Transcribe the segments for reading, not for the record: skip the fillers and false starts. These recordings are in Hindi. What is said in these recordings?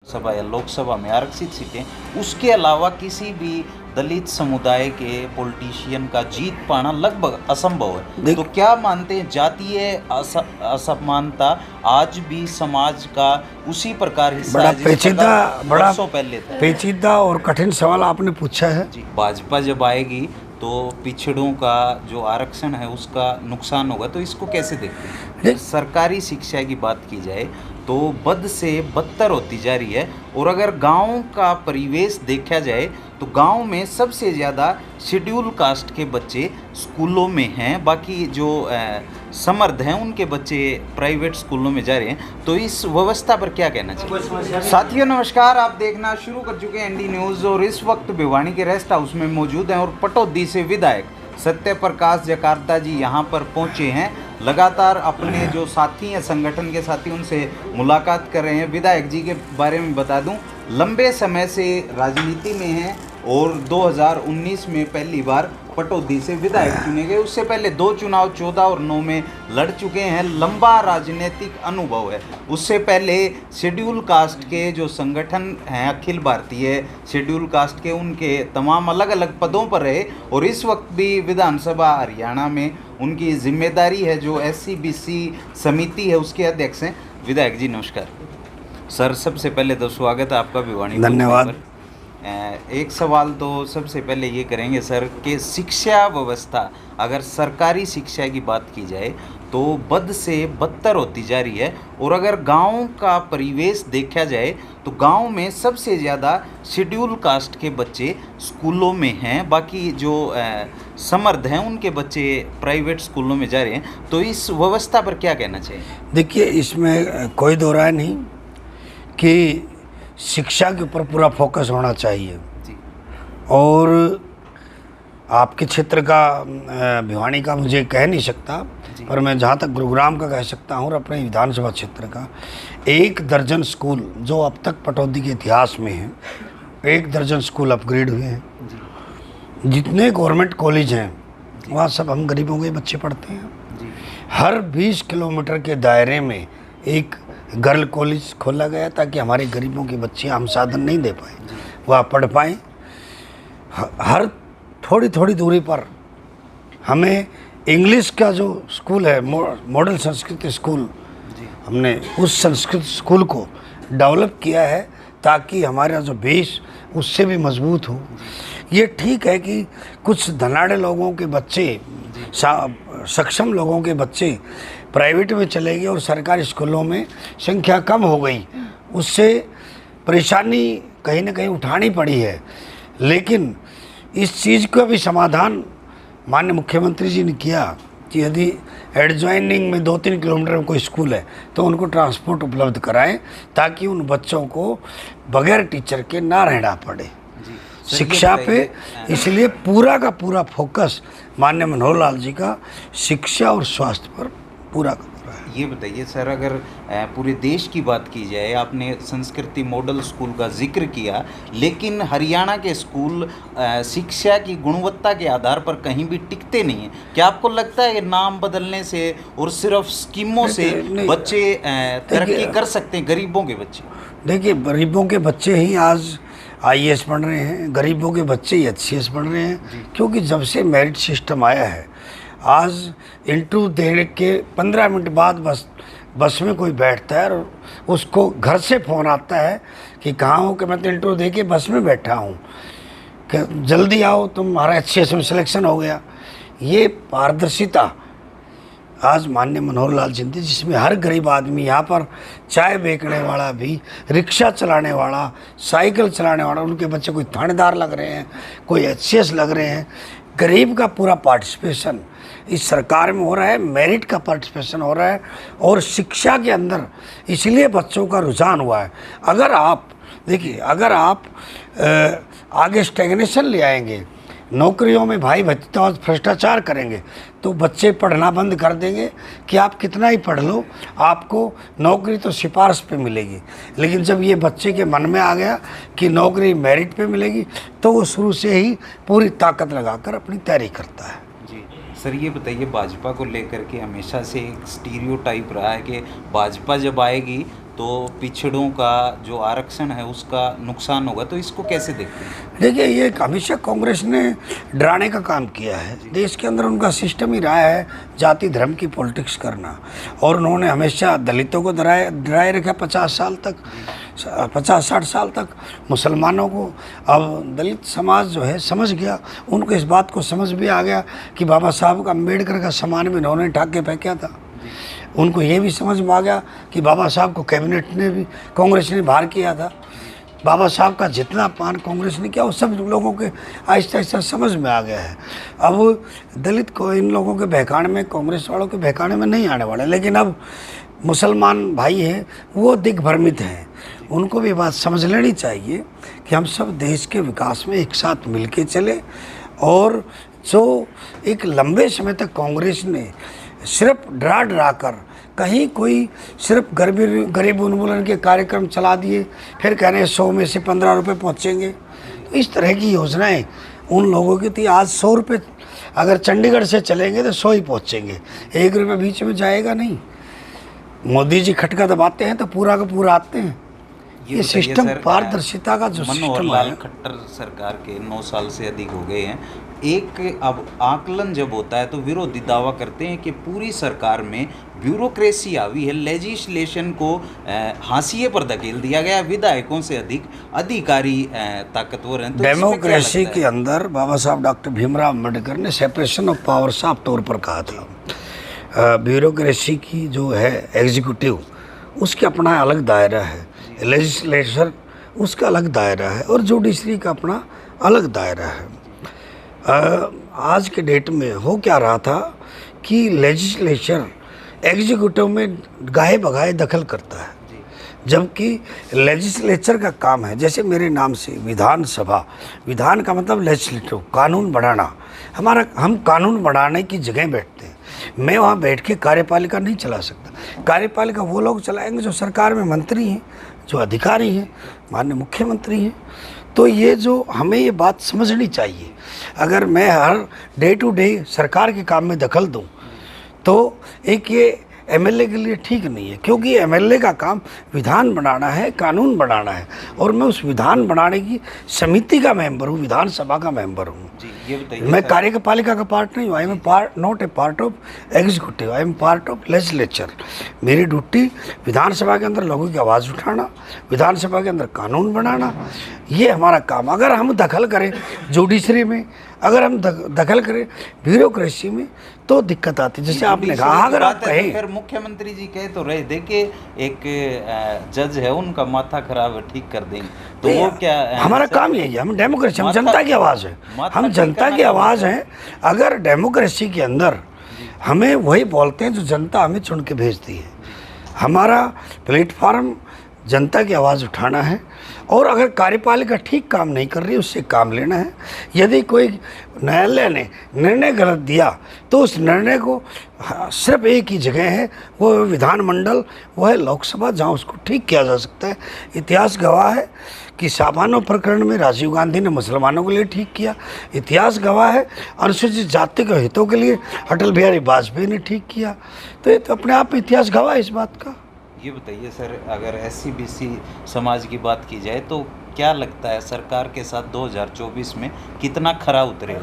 सभा या लोकसभा में आरक्षित सीटें, उसके अलावा किसी भी दलित समुदाय के पॉलिटिशियन का जीत पाना लगभग असंभव है। तो क्या मानते हैं, जातीय असमानता आज भी समाज का उसी प्रकार हिस्सा बड़ा है पेचीदा और कठिन सवाल आपने पूछा है जी। भाजपा जब आएगी तो पिछड़ों का जो आरक्षण है उसका नुकसान होगा, तो इसको कैसे देखते हैं? सरकारी शिक्षा की बात की जाए तो बद से बदतर होती जा रही है, और अगर गांव का परिवेश देखा जाए तो गांव में सबसे ज़्यादा शेड्यूल कास्ट के बच्चे स्कूलों में हैं, बाकी जो समर्थ हैं उनके बच्चे प्राइवेट स्कूलों में जा रहे हैं। तो इस व्यवस्था पर क्या कहना चाहिए? साथियों नमस्कार, आप देखना शुरू कर चुके हैं एनडी न्यूज़, और इस वक्त भिवानी के रेस्ट हाउस में मौजूद हैं और पटौदी से विधायक सत्य प्रकाश जकार्ता जी यहाँ पर पहुँचे हैं। लगातार अपने जो साथी हैं, संगठन के साथी, उनसे मुलाकात कर रहे हैं। विधायक जी के बारे में बता दूं, लंबे समय से राजनीति में हैं और 2019 में पहली बार पटौदी से विधायक चुने गए। उससे पहले 2 चुनाव 14 और 9 में लड़ चुके हैं। लंबा राजनीतिक अनुभव है। उससे पहले शेड्यूल कास्ट के जो संगठन हैं, अखिल भारतीय शेड्यूल कास्ट के, उनके तमाम अलग अलग पदों पर रहे, और इस वक्त भी विधानसभा हरियाणा में उनकी जिम्मेदारी है। जो SC-BC समिति है उसके अध्यक्ष हैं। विधायक जी नमस्कार। सर, सबसे पहले तो स्वागत है आपका भिवानी। धन्यवाद। एक सवाल तो सबसे पहले ये करेंगे सर कि शिक्षा व्यवस्था, अगर सरकारी शिक्षा की बात की जाए तो बद से बदतर होती जा रही है, और अगर गांव का परिवेश देखा जाए तो गांव में सबसे ज़्यादा शेड्यूल कास्ट के बच्चे स्कूलों में हैं, बाकी जो समर्थ हैं उनके बच्चे प्राइवेट स्कूलों में जा रहे हैं। तो इस व्यवस्था पर क्या कहना चाहिए? देखिए, इसमें कोई दो राय नहीं कि शिक्षा के ऊपर पूरा फोकस होना चाहिए जी। और आपके क्षेत्र का, भिवानी का मुझे कह नहीं सकता, पर मैं जहाँ तक गुरुग्राम का कह सकता हूँ और अपने विधानसभा क्षेत्र का, 1 दर्जन स्कूल जो अब तक पटौदी के इतिहास में हैं, 1 दर्जन स्कूल अपग्रेड हुए हैं जी। जितने गवर्नमेंट कॉलेज हैं वहाँ सब हम गरीबों के बच्चे पढ़ते हैं जी। हर 20 किलोमीटर के दायरे में एक गर्ल कॉलेज खोला गया ताकि हमारे गरीबों के बच्चे हम साधन नहीं दे पाए वह पढ़ पाएँ। हर थोड़ी थोड़ी दूरी पर हमें इंग्लिश का जो स्कूल है, मॉडल संस्कृत स्कूल, हमने उस संस्कृत स्कूल को डेवलप किया है ताकि हमारा जो बेस उससे भी मजबूत हो। ये ठीक है कि कुछ धनाढ़ लोगों के बच्चे, सक्षम लोगों के बच्चे प्राइवेट में चले गए और सरकारी स्कूलों में संख्या कम हो गई, उससे परेशानी कहीं ना कहीं उठानी पड़ी है। लेकिन इस चीज़ का भी समाधान माननीय मुख्यमंत्री जी ने किया कि यदि एडजॉइनिंग में 2-3 किलोमीटर में कोई स्कूल है तो उनको ट्रांसपोर्ट उपलब्ध कराएं ताकि उन बच्चों को बगैर टीचर के ना रहना पड़े शिक्षा पे। इसलिए पूरा का पूरा फोकस माननीय मनोहर लाल जी का शिक्षा और स्वास्थ्य पर पूरा का पूरा है। ये बताइए सर, अगर पूरे देश की बात की जाए, आपने संस्कृति मॉडल स्कूल का जिक्र किया, लेकिन हरियाणा के स्कूल शिक्षा की गुणवत्ता के आधार पर कहीं भी टिकते नहीं हैं। क्या आपको लगता है कि नाम बदलने से और सिर्फ स्कीमों से बच्चे तरक्की कर सकते हैं, गरीबों के बच्चे? देखिए, गरीबों के बच्चे ही आज IAS पढ़ रहे हैं, गरीबों के बच्चे ही HCS पढ़ रहे हैं, क्योंकि जब से मेरिट सिस्टम आया है, आज इंटरव्यू देने के 15 मिनट बाद बस में कोई बैठता है और उसको घर से फ़ोन आता है कि कहाँ हो, कि मैं तो इंटरव्यू दे के बस में बैठा हूँ, कि जल्दी आओ, तुम्हारा HCS में सिलेक्शन हो गया। ये पारदर्शिता आज माननीय मनोहर लाल जी, जिसमें हर गरीब आदमी, यहाँ पर चाय बेचने वाला भी, रिक्शा चलाने वाला, साइकिल चलाने वाला, उनके बच्चे कोई थानेदार लग रहे हैं, कोई HCS लग रहे हैं। गरीब का पूरा पार्टिसिपेशन इस सरकार में हो रहा है, मेरिट का पार्टिसिपेशन हो रहा है, और शिक्षा के अंदर इसलिए बच्चों का रुझान हुआ है। अगर आप देखिए, अगर आप आगे स्टैग्नेशन ले आएंगे, नौकरियों में भाई भ्रष्टाचार करेंगे, तो बच्चे पढ़ना बंद कर देंगे कि आप कितना ही पढ़ लो, आपको नौकरी तो सिफारिश पे मिलेगी। लेकिन जब ये बच्चे के मन में आ गया कि नौकरी मेरिट पे मिलेगी, तो वो शुरू से ही पूरी ताकत लगाकर अपनी तैयारी करता है। जी सर ये बताइए, भाजपा को लेकर के हमेशा से एक स्टीरियोटाइप रहा है कि भाजपा जब आएगी तो पिछड़ों का जो आरक्षण है उसका नुकसान होगा, तो इसको कैसे देखते हैं? देखिए, ये हमेशा कांग्रेस ने डराने का काम किया है। देश के अंदर उनका सिस्टम ही रहा है जाति धर्म की पॉलिटिक्स करना, और उन्होंने हमेशा दलितों को डराए रखा 50 साल तक, 50-60 साल तक। मुसलमानों को अब दलित समाज जो है समझ गया, उनको इस बात को समझ भी आ गया कि बाबा साहब का अम्बेडकर का सामान भी उन्होंने ठाक के फेंका था। उनको ये भी समझ में आ गया कि बाबा साहब को कैबिनेट ने भी कांग्रेस ने बाहर किया था। बाबा साहब का जितना अपमान कांग्रेस ने किया वो सब लोगों के आहिस्ता आहिस्ता समझ में आ गया है। अब दलित को इन लोगों के बहकाने में, कांग्रेस वालों के बहकाने में नहीं आने वाले। लेकिन अब मुसलमान भाई हैं वो दिग्भ्रमित हैं, उनको भी बात समझ लेनी चाहिए कि हम सब देश के विकास में एक साथ मिल के चले। और जो एक लंबे समय तक कांग्रेस ने सिर्फ डरा कर कहीं कोई सिर्फ गरीब उन्मूलन के कार्यक्रम चला दिए, फिर कह रहे हैं 100 में से 15 रुपये पहुँचेंगे, तो इस तरह की योजनाएं उन लोगों की थी। आज 100 रुपये अगर चंडीगढ़ से चलेंगे तो 100 ही पहुँचेंगे, 1 रुपये बीच में जाएगा नहीं। मोदी जी खटका दबाते हैं तो पूरा का पूरा आते हैं। ये सिस्टम पारदर्शिता का जो सिस्टम है। मनोहर लाल खट्टर सरकार के 9 साल से अधिक हो गए हैं। एक अब आकलन जब होता है तो विरोधी दावा करते हैं कि पूरी सरकार में ब्यूरोक्रेसी हावी है, लेजिस्लेशन को हाशिए पर धकेल दिया गया, विधायकों से अधिक अधिकारी ताकतवर हैं। तो डेमोक्रेसी के अंदर बाबा साहब डॉक्टर भीमराव अम्बेडकर ने सेपरेशन ऑफ पावर साफ तौर पर कहा था। ब्यूरोक्रेसी की जो है एग्जीक्यूटिव, उसके अपना अलग दायरा है, लेजिस्लेचर उसका अलग दायरा है, और जुडिशरी का अपना अलग दायरा है। आज के डेट में हो क्या रहा था कि लेजिस्लेचर एग्जीक्यूटिव में गाहे बगाहे दखल करता है, जबकि लेजिस्लेचर का काम है, जैसे मेरे नाम से विधानसभा, विधान का मतलब लेजिस्लेटिव, कानून बढ़ाना। हम कानून बढ़ाने की जगह बैठते हैं, मैं वहाँ बैठ के कार्यपालिका नहीं चला सकता। कार्यपालिका वो लोग चलाएंगे जो सरकार में मंत्री हैं, जो अधिकारी हैं, माननीय मुख्यमंत्री हैं। तो ये जो हमें ये बात समझनी चाहिए, अगर मैं हर डे टू डे सरकार के काम में दखल दूं तो एक ये एमएलए के लिए ठीक नहीं है, क्योंकि एमएलए का काम विधान बनाना है, कानून बनाना है, और मैं उस विधान बनाने की समिति का मेंबर हूँ, विधानसभा का मेंबर हूँ। मैं कार्यपालिका का पार्ट नहीं हूँ। I am not a part of executive, I am part of legislature. मेरी ड्यूटी विधानसभा के अंदर लोगों की आवाज़ उठाना, विधानसभा के अंदर कानून बनाना, ये हमारा काम। अगर हम दखल करें जुडिशरी में, अगर हम दखल करें ब्यूरोक्रेसी में, तो दिक्कत आती है। जैसे आपने कहा, अगर आप कहें, फिर मुख्यमंत्री जी कहे तो रहे, देखिए एक जज है, उनका माथा खराब है, ठीक कर देंगे, तो वो क्या हमारा काम यही है। हम डेमोक्रेसी, हम जनता की आवाज़ है, हम जनता की आवाज़ हैं। अगर डेमोक्रेसी के अंदर हमें वही बोलते हैं जो जनता हमें चुन के भेजती है। हमारा प्लेटफार्म जनता की आवाज़ उठाना है, और अगर कार्यपालिका ठीक काम नहीं कर रही, उससे काम लेना है। यदि कोई न्यायालय ने निर्णय गलत दिया तो उस निर्णय को सिर्फ एक ही जगह है, वो विधानमंडल, वो है लोकसभा, जहाँ उसको ठीक किया जा सकता है। इतिहास गवाह है कि सामान्य प्रकरण में राजीव गांधी ने मुसलमानों के लिए ठीक किया। इतिहास गवाह है अनुसूचित जाति के हितों के लिए अटल बिहारी वाजपेयी ने ठीक किया। तो ये तो अपने आप में इतिहास गवाह है इस बात का। ये बताइए सर, अगर SC-BC समाज की बात की जाए तो क्या लगता है सरकार के साथ 2024 में कितना खरा उतरे?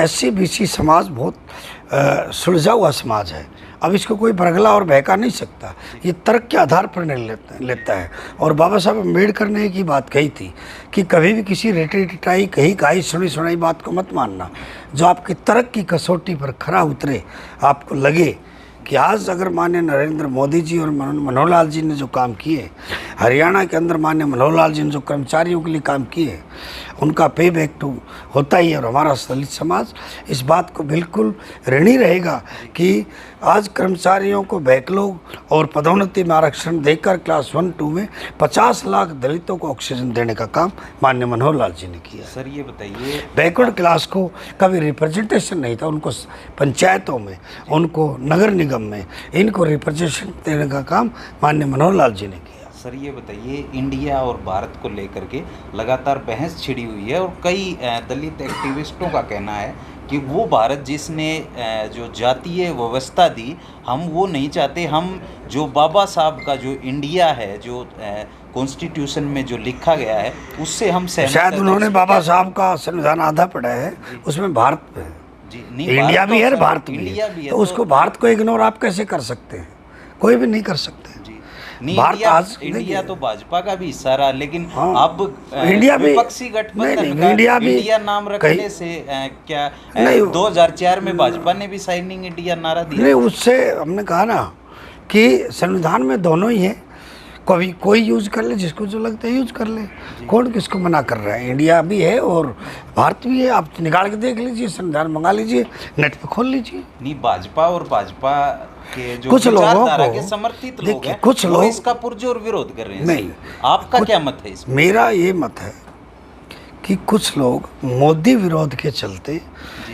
SC-BC समाज बहुत सुलझा हुआ समाज है। अब इसको कोई बरगला और बहका नहीं सकता, ये तर्क के आधार पर निर्णय लेता है। और बाबा साहब अम्बेडकर ने एक ही बात कही थी कि कभी भी किसी रेटी कही सुनी सुनाई बात को मत मानना। जो आपके तर्क की कसौटी पर खरा उतरे, आपको लगे कि आज अगर माननीय नरेंद्र मोदी जी और मनोहर लाल जी ने जो काम किए, हरियाणा के अंदर माननीय मनोहर लाल जी ने जो कर्मचारियों के लिए काम किए, उनका पे बैक टू होता ही है। और हमारा दलित समाज इस बात को बिल्कुल ऋणी रहेगा कि आज कर्मचारियों को बैकलॉग और पदोन्नति में आरक्षण देकर क्लास 1-2 में 50 लाख दलितों को ऑक्सीजन देने का काम माननीय मनोहर लाल जी ने किया। सर ये बताइए, बैकवर्ड क्लास को कभी रिप्रेजेंटेशन नहीं था, उनको पंचायतों में, उनको नगर निगम में, इनको रिप्रेजेंटेशन देने का काम माननीय मनोहर लाल जी ने किया। सर ये बताइए, इंडिया और भारत को लेकर के लगातार बहस छिड़ी हुई है, और कई दलित एक्टिविस्टों का कहना है कि वो भारत जिसने जो जातीय व्यवस्था दी, हम वो नहीं चाहते। हम जो बाबा साहब का जो इंडिया है, जो कॉन्स्टिट्यूशन में जो लिखा गया है, उससे हम सहमत शायद हैं। उन्होंने बाबा साहब का संविधान आधा पढ़ा है, उसमें भारत है जी नहीं, इंडिया भी है और तो भारत भी इंडिया है, भी है, तो उसको भारत को इग्नोर आप कैसे कर सकते हैं? कोई भी नहीं कर सकते। जी नहीं, भारत इंडिया, आज इंडिया तो भाजपा का भी हिस्सा रहा, लेकिन हाँ, अब इंडिया भी विपक्षी गठबंधन नहीं, का इंडिया भी इंडिया नाम रखने से क्या 2004 में भाजपा ने भी साइनिंग इंडिया नारा दिया। नहीं, उससे हमने कहा ना कि संविधान में दोनों ही है, कभी कोई यूज कर ले, जिसको जो लगता है यूज कर ले, कौन किसको मना कर रहा है? इंडिया भी है और भारत भी है, आप निकाल के देख लीजिए, संविधान मंगा लीजिए, नेट पे खोल लीजिए। नहीं, भाजपा और भाजपा के जो कुछ लोगों विचारधारा को के समर्थित लोग हैं, कुछ वो लोग इसका पुरजोर विरोध कर रहे हैं। नहीं, आपका क्या मत है इसमें? मेरा ये मत है कि कुछ लोग मोदी विरोध के चलते,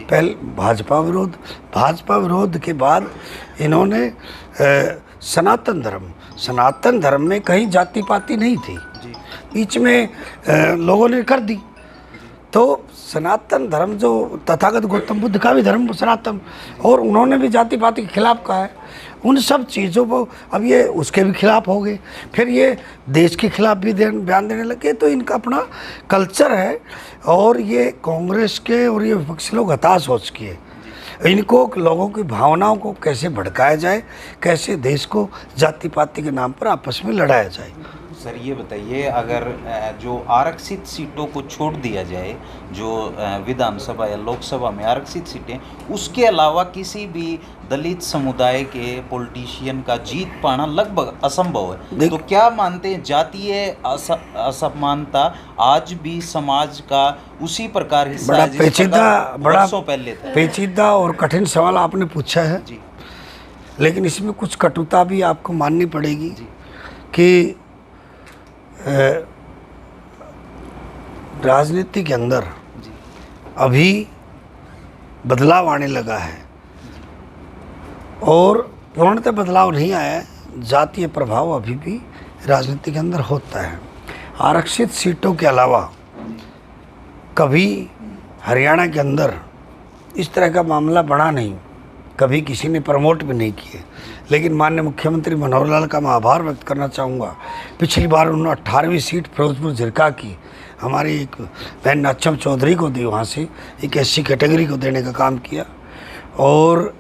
पहले भाजपा विरोध के बाद इन्होंने सनातन धर्म में कहीं जाति पाति नहीं थी, बीच में लोगों ने कर दी, तो सनातन धर्म जो तथागत गौतम बुद्ध का भी धर्म सनातन, और उन्होंने भी जाति पाति के खिलाफ कहा है। उन सब चीज़ों को अब ये उसके भी खिलाफ हो गए, फिर ये देश के खिलाफ भी बयान देने लगे, तो इनका अपना कल्चर है। और ये कांग्रेस के और ये विपक्षी लोग हताश हो चुके हैं। इनको लोगों की भावनाओं को कैसे भड़काया जाए, कैसे देश को जाति पाति के नाम पर आपस में लड़ाया जाए। सर ये बताइए, अगर जो आरक्षित सीटों को छोड़ दिया जाए, जो विधानसभा या लोकसभा में आरक्षित सीटें, उसके अलावा किसी भी दलित समुदाय के पॉलिटिशियन का जीत पाना लगभग असंभव है, तो क्या मानते हैं जातीय असमानता आज भी समाज का उसी प्रकार हिस्सा है जिस प्रकार वर्षों पहले था? पेचीदा और कठिन सवाल आपने पूछा है जी, लेकिन इसमें कुछ कटुता भी आपको माननी पड़ेगी कि राजनीति के अंदर अभी बदलाव आने लगा है और पूर्णतः बदलाव नहीं आया है। जातीय प्रभाव अभी भी राजनीति के अंदर होता है। आरक्षित सीटों के अलावा कभी हरियाणा के अंदर इस तरह का मामला बढ़ा नहीं, कभी किसी ने प्रमोट भी नहीं किए। लेकिन माननीय मुख्यमंत्री मनोहर लाल का मैं आभार व्यक्त करना चाहूँगा। पिछली बार उन्होंने 18वीं सीट फिरोजपुर झिरका की हमारी एक बहन नाचम चौधरी को दी, वहाँ से एक SC कैटेगरी को देने का काम किया। और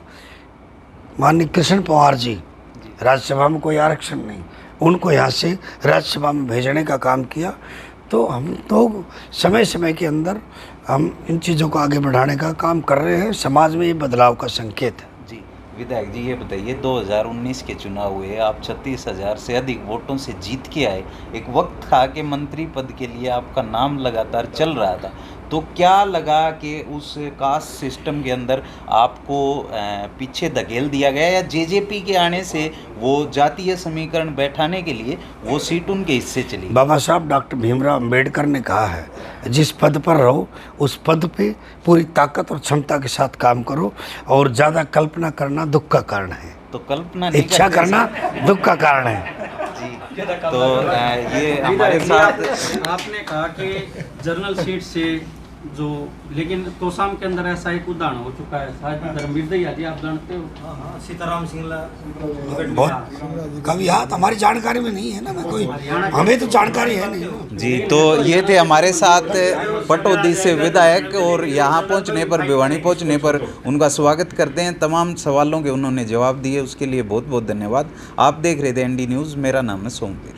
माननीय कृष्ण पवार जी, राज्यसभा में कोई आरक्षण नहीं, उनको यहाँ से राज्यसभा में भेजने का काम किया। तो हम तो समय समय के अंदर हम इन चीज़ों को आगे बढ़ाने का काम कर रहे हैं। समाज में ये बदलाव का संकेत है। जी विधायक जी, ये बताइए 2019 के चुनाव हुए, आप 36,000 से अधिक वोटों से जीत के आए। एक वक्त था कि मंत्री पद के लिए आपका नाम लगातार चल रहा था, तो क्या लगा कि उस कास्ट सिस्टम के अंदर आपको पीछे धकेल दिया गया, या जेजेपी के आने से वो जातीय समीकरण बैठाने के लिए वो सीट उनके हिस्से चली? बाबा साहब डॉक्टर भीमराव अंबेडकर ने कहा है, जिस पद पर रहो उस पद पे पूरी ताकत और क्षमता के साथ काम करो, और ज़्यादा कल्पना करना दुख का कारण है। तो कल्पना नहीं इच्छा करना दुख का कारण है। जी, तो ये हमारे साथ आपने कहा कि जनरल सीट से जो, लेकिन तोसाम के अंदर ऐसा एक उदाहरण हो चुका है, शायद धर्मवीर दहिया जी आप जानते हो, सीताराम सिंगला बहुत कभी हाथ हमारी जानकारी में नहीं है ना, मैं कोई हमें तो जानकारी है नहीं। जी, तो ये थे हमारे साथ पटौदी से विधायक, और यहाँ पहुँचने पर, भिवानी पहुँचने पर उनका स्वागत करते हैं। तमाम सवालों के उन्होंने जवाब दिए, उसके लिए बहुत बहुत धन्यवाद। आप देख रहे थे ND न्यूज़, मेरा नाम है सोमवीर।